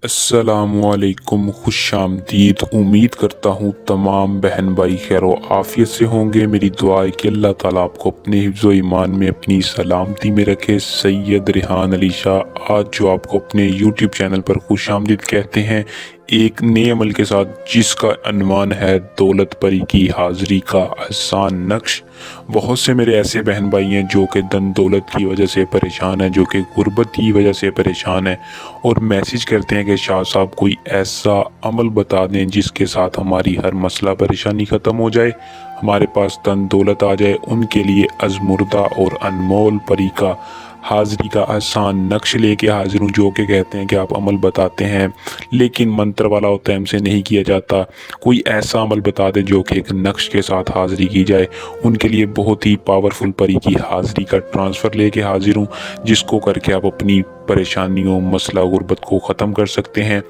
अस्सलामुअलैकुम, खुश आमदीद। उम्मीद करता हूँ तमाम बहन भाई खैर व आफियत से होंगे। मेरी दुआ है कि अल्लाह ताला आपको अपने हिफ्ज़ व ईमान में अपनी सलामती में रखे। सैयद रिहान अली शाह आज जो आपको अपने यूट्यूब चैनल पर खुश आमदीद कहते हैं, एक नए अमल के साथ जिसका अन्वान है दौलत परी की हाज़िरी का आसान नक्श। बहुत से मेरे ऐसे बहन भाई हैं जो कि धन दौलत की वजह से परेशान हैं, जो कि गुर्बत की वजह से परेशान हैं और मैसेज करते हैं कि शाह साहब कोई ऐसा अमल बता दें जिसके साथ हमारी हर मसला परेशानी ख़त्म हो जाए, हमारे पास धन दौलत आ जाए। उनके लिए अज़मुर्दा और अनमोल परी का हाज़िरी का आसान नक्श लेके हाजिर हूँ, जो कि कहते हैं कि आप अमल बताते हैं लेकिन मंत्र वाला होता है, हमसे नहीं किया जाता। कोई ऐसा अमल बता दें जो कि एक नक्श के साथ हाज़िरी की जाए। उनके लिए बहुत ही पावरफुल परी की हाज़िरी का ट्रांसफ़र लेके हाजिर हूँ, जिसको करके आप अपनी परेशानियों, मसला, गुर्बत को ख़त्म कर सकते हैं।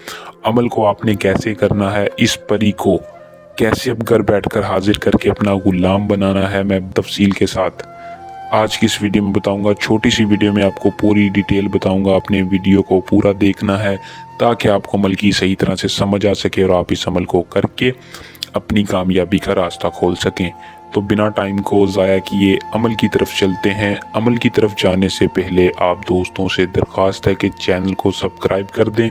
अमल को आपने कैसे करना है, इस परी को कैसे अब घर बैठकर हाजिर करके अपना गुलाम बनाना है, मैं तफसील के साथ आज की इस वीडियो में बताऊंगा। छोटी सी वीडियो में आपको पूरी डिटेल बताऊंगा। आपने वीडियो को पूरा देखना है ताकि आपको अमल की सही तरह से समझ आ सके और आप इस अमल को करके अपनी कामयाबी का रास्ता खोल सकें। तो बिना टाइम को ज़ाया किए अमल की तरफ चलते हैं। अमल की तरफ जाने से पहले आप दोस्तों से दरख्वास्त है कि चैनल को सब्सक्राइब कर दें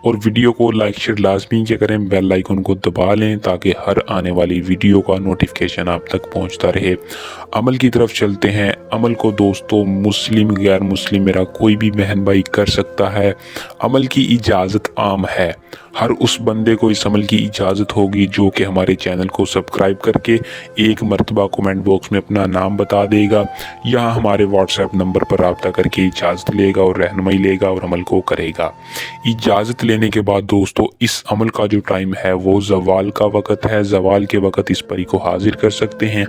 और वीडियो को लाइक शेयर लाजमी क्या करें, बेल आइकन को दबा लें ताकि हर आने वाली वीडियो का नोटिफिकेशन आप तक पहुंचता रहे। अमल की तरफ चलते हैं। अमल को दोस्तों मुस्लिम गैर मुस्लिम मेरा कोई भी बहन भाई कर सकता है। अमल की इजाज़त आम है, हर उस बंदे को इस अमल की इजाज़त होगी जो कि हमारे चैनल को सब्सक्राइब करके एक मरतबा कमेंट बॉक्स में अपना नाम बता देगा या हमारे व्हाट्सएप नंबर पर रब्ता करके इजाज़त लेगा और रहनुमाई लेगा और अमल को करेगा। इजाज़त लेने के बाद दोस्तों इस अमल का जो टाइम है वो ज़वाल का वक़्त है। ज़वाल के वक़्त इस परी को हाजिर कर सकते हैं।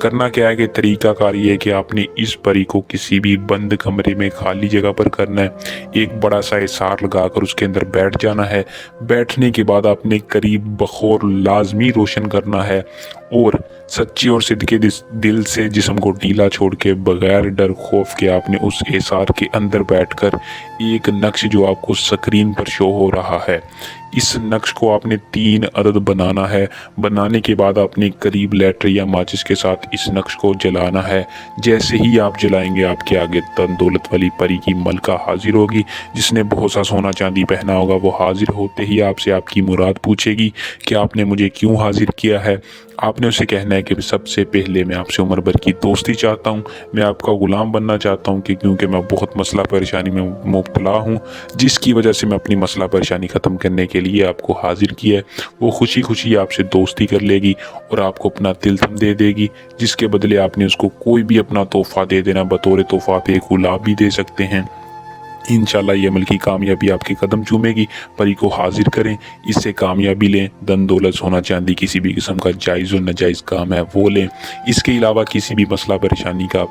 करना क्या है कि तरीक़ाकार ये है कि आपने इस परी को किसी भी बंद कमरे में खाली जगह पर करना है। एक बड़ा सा इसार लगाकर उसके अंदर बैठ जाना है। बैठने के बाद आपने करीब बखौर लाजमी रोशन करना है और सच्ची और सिद्ध के दिल से जिस्म को ढीला छोड़ के बगैर डर खौफ के आपने उस एसार के अंदर बैठकर एक नक्श जो आपको स्क्रीन पर शो हो रहा है, इस नक्श को आपने 3 अदद बनाना है। बनाने के बाद आपने करीब लेटर या माचिस के साथ इस नक्श को जलाना है। जैसे ही आप जलाएंगे आपके आगे धन दौलत वाली परी की मलका हाजिर होगी, जिसने बहुत सा सोना चांदी पहना होगा। वो हाजिर होते ही आपसे आपकी मुराद पूछेगी कि आपने मुझे क्यों हाजिर किया है। आपने उसे कहना है कि सबसे पहले मैं आपसे उम्र भर की दोस्ती चाहता हूँ, मैं आपका ग़ुलाम बनना चाहता हूँ कि क्योंकि मैं बहुत मसला परेशानी में मुब्तला हूँ, जिसकी वजह से मैं अपनी मसला परेशानी ख़त्म करने के लिए आपको हाजिर किया है। वो खुशी खुशी आपसे दोस्ती कर लेगी और आपको अपना तिलतम दे देगी, जिसके बदले आपने उसको कोई भी अपना तोहफ़ा दे देना। बतौर तोहफ़ा आप एक गुलाब भी दे सकते हैं। इंशाल्लाह ये अमल की कामयाबी आपके कदम चूमेगी। परी को हाजिर करें, इससे कामयाबी लें। धन दौलत सोना चांदी किसी भी किस्म का जायज़ और नाजायज़ काम है वो लें। इसके अलावा किसी भी मसला परेशानी का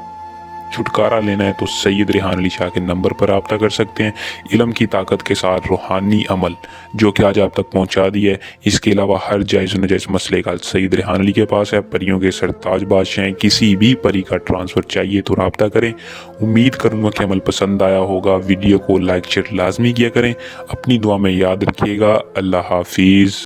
छुटकारा लेना है तो सैयद रिहान अली शाह के नंबर पर रब्ता कर सकते हैं। इल्म की ताकत के साथ रूहानी अमल जो कि आज आप तक पहुंचा दिया है। इसके अलावा हर जायज़ और नाजायज़ मसले का सैयद रिहान अली के पास है। परियों के सरताज बादशाह हैं। किसी भी परी का ट्रांसफ़र चाहिए तो रब्ता करें। उम्मीद करूँगा कि अमल पसंद आया होगा। वीडियो को लाइक शेयर लाजमी किया करें। अपनी दुआ में याद रखिएगा। अल्लाह हाफिज़।